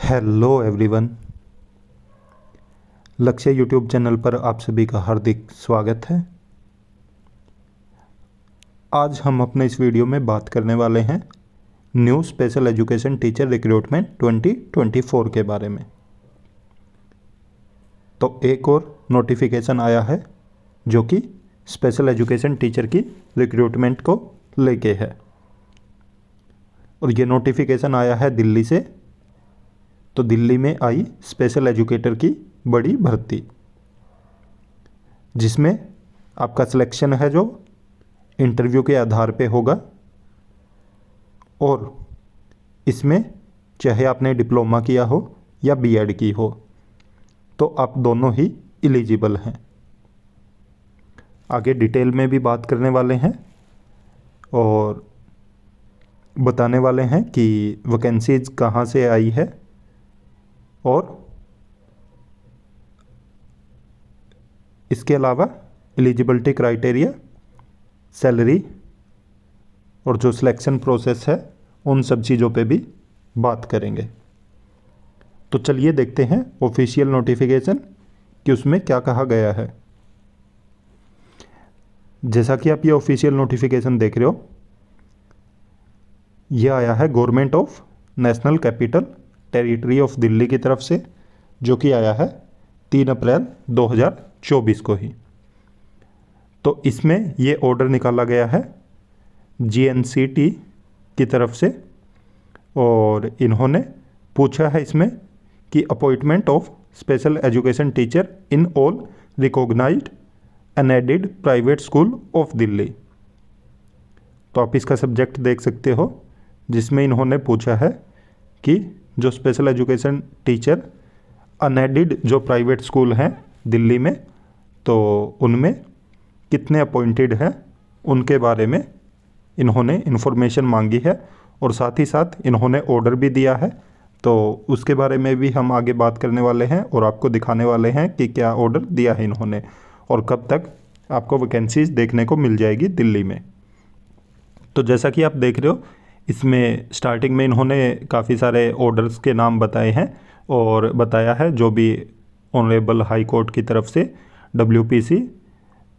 Hello everyone. लक्ष्य YouTube channel पर आप सभी का हार्दिक स्वागत है। आज हम अपने इस वीडियो में बात करने वाले हैं new special education teacher recruitment 2024 के बारे में। तो एक और नोटिफिकेशन आया है जो कि स्पेशल एजुकेशन टीचर की रिक्रूटमेंट को लेके है और ये नोटिफिकेशन आया है दिल्ली से। तो दिल्ली में आई स्पेशल एजुकेटर की बड़ी भर्ती, जिसमें आपका सिलेक्शन है जो इंटरव्यू के आधार पे होगा और इसमें चाहे आपने डिप्लोमा किया हो या बीएड की हो तो आप दोनों ही एलिजिबल हैं। आगे डिटेल में भी बात करने वाले हैं और बताने वाले हैं कि वैकेंसीज कहाँ से आई है और इसके अलावा एलिजिबिलिटी क्राइटेरिया, सैलरी और जो सिलेक्शन प्रोसेस है उन सब चीज़ों पे भी बात करेंगे। तो चलिए देखते हैं ऑफिशियल नोटिफिकेशन कि उसमें क्या कहा गया है। जैसा कि आप ये ऑफिशियल नोटिफिकेशन देख रहे हो, ये आया है government of national capital territory of Delhi की तरफ से, जो कि आया है 3 अप्रैल 2024 को ही। तो इसमें ये ऑर्डर निकाला गया है जीएनसीटी की तरफ से और इन्होंने पूछा है इसमें कि appointment of special education teacher in all recognised unaided private school of Delhi. तो आप इसका सब्जेक्ट देख सकते हो, जिसमें इन्होंने पूछा है कि जो स्पेशल एजुकेशन टीचर अनएडेड जो प्राइवेट स्कूल हैं दिल्ली में, तो उनमें कितने अपॉइंटेड हैं उनके बारे में इन्होंने इन्फॉर्मेशन मांगी है और साथ ही साथ इन्होंने ऑर्डर भी दिया है। तो उसके बारे में भी हम आगे बात करने वाले हैं और आपको दिखाने वाले हैं कि क्या ऑर्डर दिया है इन्होंने और कब तक आपको वैकेंसीज देखने को मिल जाएगी दिल्ली में। तो जैसा कि आप देख रहे हो, इसमें स्टार्टिंग में इन्होंने काफ़ी सारे ऑर्डर्स के नाम बताए हैं और बताया है जो भी ऑनरेबल हाई कोर्ट की तरफ से WPC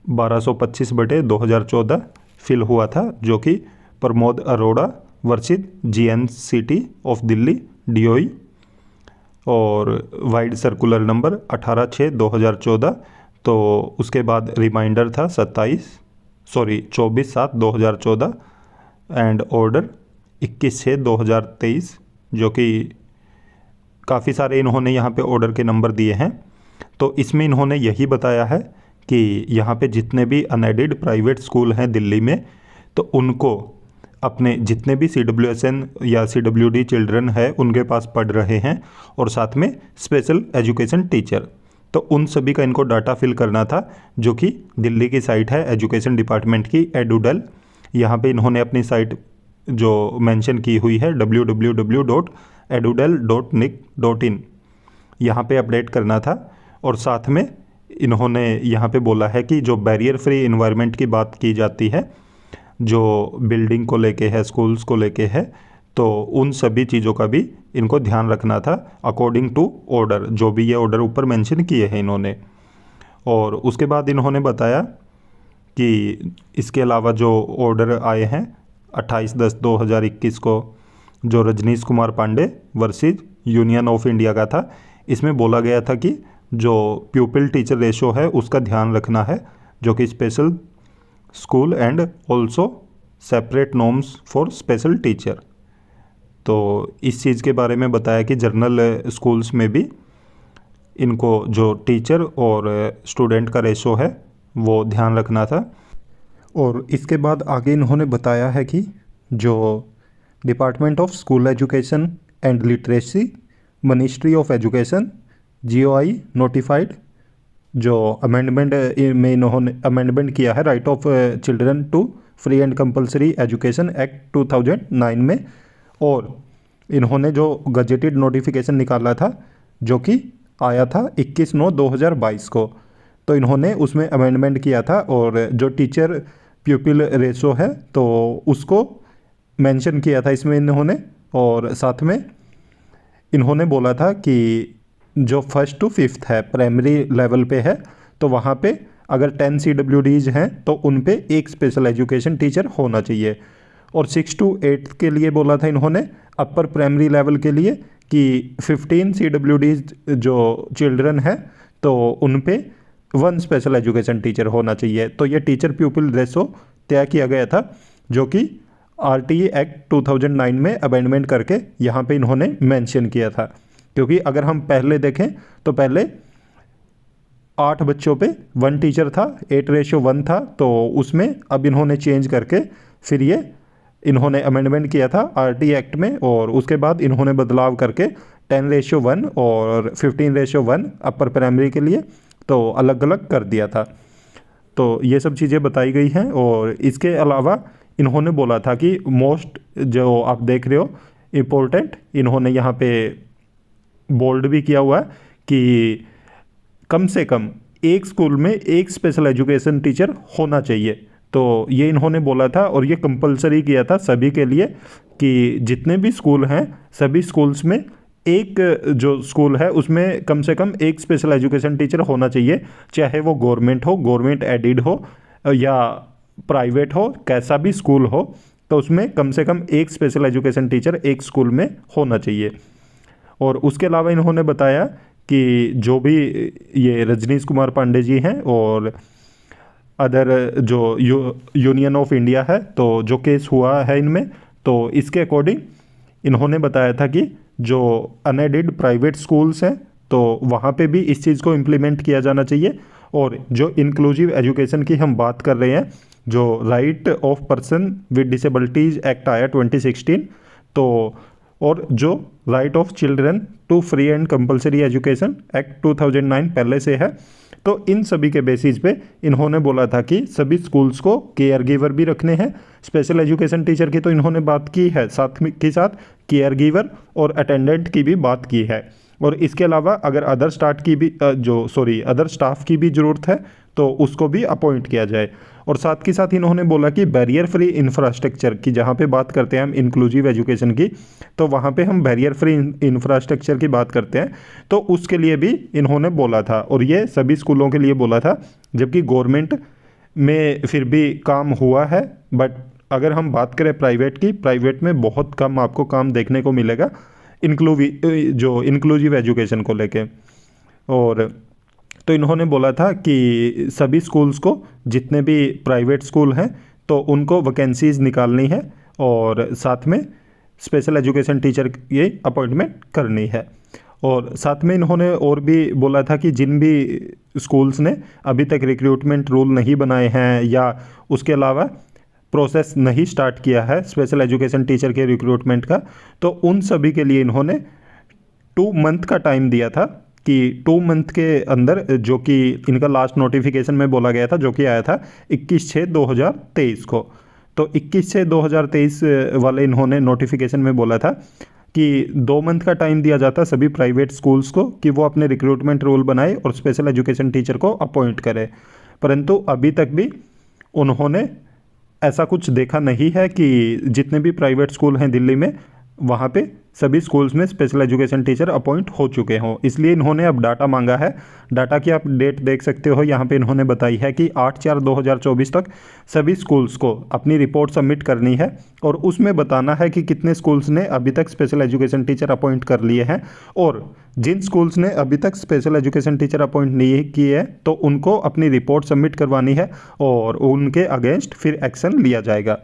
1225/2014 फिल हुआ था, जो कि प्रमोद अरोड़ा वर्षित GNCT ऑफ दिल्ली DOE और वाइड सर्कुलर नंबर 18/6/2014। तो उसके बाद रिमाइंडर था 24/7/2014 एंड ऑर्डर 21/6/2023, जो कि काफ़ी सारे इन्होंने यहाँ पे ऑर्डर के नंबर दिए हैं। तो इसमें इन्होंने यही बताया है कि यहाँ पे जितने भी अनएडेड प्राइवेट स्कूल हैं दिल्ली में, तो उनको अपने जितने भी CWSN या CWD चिल्ड्रन है उनके पास पढ़ रहे हैं और साथ में स्पेशल एजुकेशन टीचर, तो उन सभी का इनको डाटा फिल करना था, जो कि दिल्ली की साइट है एजुकेशन डिपार्टमेंट की एडुडेल। यहाँ पे इन्होंने अपनी साइट जो मेंशन की हुई है www.edudel.nic.in, यहाँ पे अपडेट करना था। और साथ में इन्होंने यहाँ पे बोला है कि जो बैरियर फ्री इन्वायरमेंट की बात की जाती है, जो बिल्डिंग को लेके है, स्कूल्स को लेके है, तो उन सभी चीज़ों का भी इनको ध्यान रखना था अकॉर्डिंग टू ऑर्डर, जो भी ये ऑर्डर ऊपर मेंशन किए हैं इन्होंने। और उसके बाद इन्होंने बताया कि इसके अलावा जो ऑर्डर आए हैं 28/10/2021 को, जो Rajneesh Kumar Pandey versus union of India का था, इसमें बोला गया था कि जो प्यूपिल टीचर रेशो है उसका ध्यान रखना है, जो कि special school and also separate norms for special teacher. तो इस चीज़ के बारे में बताया कि जर्नल स्कूल्स में भी इनको जो टीचर और स्टूडेंट का रेशो है वो ध्यान रखना था। और इसके बाद आगे इन्होंने बताया है कि जो department of school education and literacy, ministry of education, GOI notified जो अमेंडमेंट में इन्होंने अमेंडमेंट किया है right of children to free and compulsory education act 2009 में, और इन्होंने जो गजेटेड नोटिफिकेशन निकाला था जो कि आया था 21/9/2022 को, तो इन्होंने उसमें अमेंडमेंट किया था और जो टीचर प्यूपिल रेशो है तो उसको मेंशन किया था इसमें इन्होंने। और साथ में इन्होंने बोला था कि जो फर्स्ट टू फिफ्थ है प्राइमरी लेवल पे है, तो वहाँ पे अगर 10 CWDs हैं तो उन पे एक स्पेशल एजुकेशन टीचर होना चाहिए। और 6 टू 8 के लिए बोला था इन्होंने अपर प्राइमरी लेवल के लिए कि 15 CWDs जो चिल्ड्रन है तो उन पे 1 स्पेशल एजुकेशन टीचर होना चाहिए। तो ये टीचर प्यूपिल रेशो तय किया गया था, जो कि RTE एक्ट 2009 में अमेंडमेंट करके यहाँ पे इन्होंने मेंशन किया था। क्योंकि अगर हम पहले देखें तो पहले 8 बच्चों पे 1 टीचर था, 8:1 था, तो उसमें अब इन्होंने चेंज करके फिर ये इन्होंने अमेंडमेंट किया था RTE एक्ट में, और उसके बाद इन्होंने बदलाव करके 10:1 और 15:1 अपर प्राइमरी के लिए तो अलग अलग कर दिया था। तो ये सब चीज़ें बताई गई हैं। और इसके अलावा इन्होंने बोला था कि मोस्ट जो आप देख रहे हो इम्पोर्टेंट, इन्होंने यहाँ पे बोल्ड भी किया हुआ है कि कम से कम एक स्कूल में एक स्पेशल एजुकेशन टीचर होना चाहिए। तो ये इन्होंने बोला था और ये कंपलसरी किया था सभी के लिए कि जितने भी स्कूल हैं सभी स्कूल्स में एक जो स्कूल है उसमें कम से कम एक स्पेशल एजुकेशन टीचर होना चाहिए, चाहे वो गवर्नमेंट हो, गवर्नमेंट एडिड हो या प्राइवेट हो, कैसा भी स्कूल हो, तो उसमें कम से कम एक स्पेशल एजुकेशन टीचर एक स्कूल में होना चाहिए। और उसके अलावा इन्होंने बताया कि जो भी ये रजनीश कुमार पांडे जी हैं और अदर जो यूनियन ऑफ इंडिया है, तो जो केस हुआ है इनमें, तो इसके अकॉर्डिंग इन्होंने बताया था कि जो अनएडेड प्राइवेट स्कूल्स हैं तो वहाँ पे भी इस चीज़ को इम्प्लीमेंट किया जाना चाहिए। और जो इंक्लूसिव एजुकेशन की हम बात कर रहे हैं, जो right of person with disabilities act आया 2016, तो और जो right of children to free and compulsory education act 2009 पहले से है, तो इन सभी के बेसिस पे इन्होंने बोला था कि सभी स्कूल्स को केयर गिवर भी रखने हैं। स्पेशल एजुकेशन टीचर की तो इन्होंने बात की है, साथ में के साथ केयर गिवर और अटेंडेंट की भी बात की है। और इसके अलावा अगर अदर स्टाफ की भी ज़रूरत है तो उसको भी अपॉइंट किया जाए। और साथ के साथ इन्होंने बोला कि बैरियर फ्री इंफ्रास्ट्रक्चर की जहाँ पे बात करते हैं हम इंक्लूसिव एजुकेशन की, तो वहाँ पे हम बैरियर फ्री इंफ्रास्ट्रक्चर की बात करते हैं, तो उसके लिए भी इन्होंने बोला था। और ये सभी स्कूलों के लिए बोला था, जबकि गवर्नमेंट में फिर भी काम हुआ है। बट अगर हम बात करें प्राइवेट की, प्राइवेट में बहुत कम आपको काम देखने को मिलेगा इंक्लूसिव एजुकेशन को लेके। और तो इन्होंने बोला था कि सभी स्कूल्स को, जितने भी प्राइवेट स्कूल हैं, तो उनको वैकेंसीज निकालनी है और साथ में स्पेशल एजुकेशन टीचर की अपॉइंटमेंट करनी है। और साथ में इन्होंने और भी बोला था कि जिन भी स्कूल्स ने अभी तक रिक्रूटमेंट रूल नहीं बनाए हैं या उसके अलावा प्रोसेस नहीं स्टार्ट किया है स्पेशल एजुकेशन टीचर के रिक्रूटमेंट का, तो उन सभी के लिए इन्होंने 2 मंथ का टाइम दिया था कि 2 मंथ के अंदर, जो कि इनका लास्ट नोटिफिकेशन में बोला गया था, जो कि आया था 21/6/2023 को। तो 21/6/2023 वाले इन्होंने नोटिफिकेशन में बोला था कि 2 मंथ का टाइम दिया जाता सभी प्राइवेट स्कूल्स को कि वो अपने रिक्रूटमेंट रूल बनाए और स्पेशल एजुकेशन टीचर को अपॉइंट करे। परंतु अभी तक भी उन्होंने ऐसा कुछ देखा नहीं है कि जितने भी प्राइवेट स्कूल हैं दिल्ली में, वहाँ पे सभी स्कूल्स में स्पेशल एजुकेशन टीचर अपॉइंट हो चुके हों। इसलिए इन्होंने अब डाटा मांगा है। डाटा की आप डेट देख सकते हो, यहाँ पे इन्होंने बताई है कि 8/4/2024 तक सभी स्कूल्स को अपनी रिपोर्ट सबमिट करनी है और उसमें बताना है कि कितने स्कूल्स ने अभी तक स्पेशल एजुकेशन टीचर अपॉइंट कर लिए हैं, और जिन स्कूल्स ने अभी तक स्पेशल एजुकेशन टीचर अपॉइंट नहीं किए हैं तो उनको अपनी रिपोर्ट सबमिट करवानी है और उनके अगेंस्ट फिर एक्शन लिया जाएगा।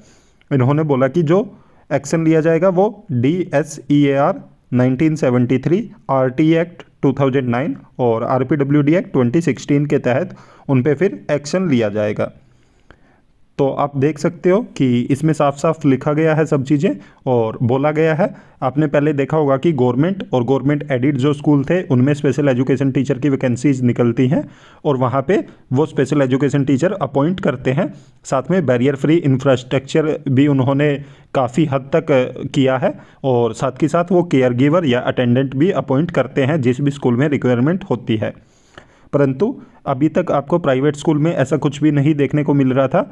इन्होंने बोला कि जो एक्शन लिया जाएगा वो DSEAR 1973, RTE एक्ट 2009 और RPWD एक्ट 2016 के तहत उन पे फिर एक्शन लिया जाएगा। तो आप देख सकते हो कि इसमें साफ साफ लिखा गया है सब चीज़ें और बोला गया है। आपने पहले देखा होगा कि गवर्नमेंट और गवर्नमेंट एडिड जो स्कूल थे उनमें स्पेशल एजुकेशन टीचर की वैकेंसीज निकलती हैं और वहाँ पे वो स्पेशल एजुकेशन टीचर अपॉइंट करते हैं। साथ में बैरियर फ्री इंफ्रास्ट्रक्चर भी उन्होंने काफ़ी हद तक किया है और साथ के साथ वो केयर गिवर या अटेंडेंट भी अपॉइंट करते हैं जिस भी स्कूल में रिक्वायरमेंट होती है। परंतु अभी तक आपको प्राइवेट स्कूल में ऐसा कुछ भी नहीं देखने को मिल रहा था।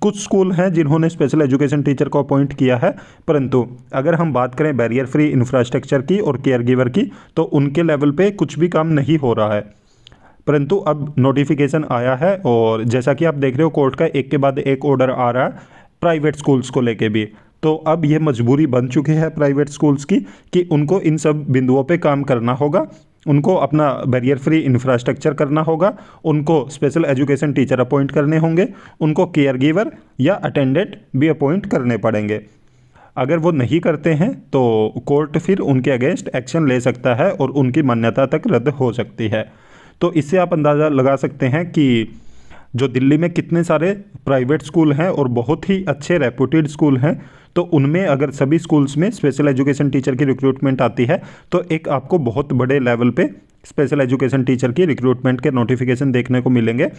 कुछ स्कूल हैं जिन्होंने स्पेशल एजुकेशन टीचर को अपॉइंट किया है, परंतु अगर हम बात करें बैरियर फ्री इंफ्रास्ट्रक्चर की और केयर गिवर की, तो उनके लेवल पे कुछ भी काम नहीं हो रहा है। परंतु अब नोटिफिकेशन आया है और जैसा कि आप देख रहे हो कोर्ट का एक के बाद एक ऑर्डर आ रहा है प्राइवेट स्कूल्स को लेके भी। तो अब ये मजबूरी बन चुकी है प्राइवेट स्कूल्स की कि उनको इन सब बिंदुओं पे काम करना होगा, उनको अपना बैरियर फ्री इंफ्रास्ट्रक्चर करना होगा, उनको स्पेशल एजुकेशन टीचर अपॉइंट करने होंगे, उनको केयर गिवर या अटेंडेंट भी अपॉइंट करने पड़ेंगे। अगर वो नहीं करते हैं तो कोर्ट फिर उनके अगेंस्ट एक्शन ले सकता है और उनकी मान्यता तक रद्द हो सकती है। तो इससे आप अंदाज़ा लगा सकते हैं कि जो दिल्ली में कितने सारे प्राइवेट स्कूल हैं और बहुत ही अच्छे रेपुटेड स्कूल हैं, तो उनमें अगर सभी स्कूल्स में स्पेशल एजुकेशन टीचर की रिक्रूटमेंट आती है तो एक आपको बहुत बड़े लेवल पे स्पेशल एजुकेशन टीचर की रिक्रूटमेंट के नोटिफिकेशन देखने को मिलेंगे।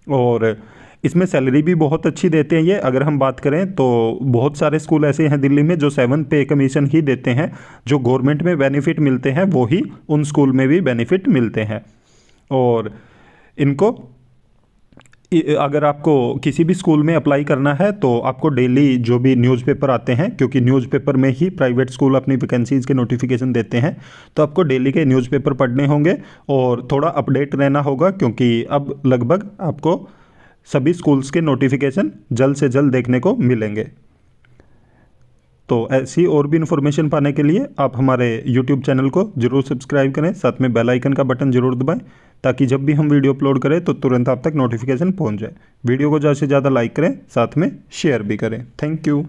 और इसमें सैलरी भी बहुत अच्छी देते हैं ये। अगर हम बात करें तो बहुत सारे स्कूल ऐसे हैं दिल्ली में जो 7 पे कमीशन ही देते हैं, जो गवर्नमेंट में बेनिफिट मिलते हैं वो ही उन स्कूल में भी बेनिफिट मिलते हैं। और इनको अगर आपको किसी भी स्कूल में अप्लाई करना है तो आपको डेली जो भी न्यूज़पेपर आते हैं, क्योंकि न्यूज़पेपर में ही प्राइवेट स्कूल अपनी वैकेंसीज़ के नोटिफिकेशन देते हैं, तो आपको डेली के न्यूज़पेपर पढ़ने होंगे और थोड़ा अपडेट रहना होगा, क्योंकि अब लगभग आपको सभी स्कूल्स के नोटिफिकेशन जल्द से जल्द देखने को मिलेंगे। तो ऐसी और भी इन्फॉर्मेशन पाने के लिए आप हमारे YouTube चैनल को ज़रूर सब्सक्राइब करें, साथ में बेल आइकन का बटन ज़रूर दबाएं, ताकि जब भी हम वीडियो अपलोड करें तो तुरंत आप तक नोटिफिकेशन पहुंच जाए। वीडियो को ज़्यादा से ज़्यादा लाइक करें, साथ में शेयर भी करें। Thank you.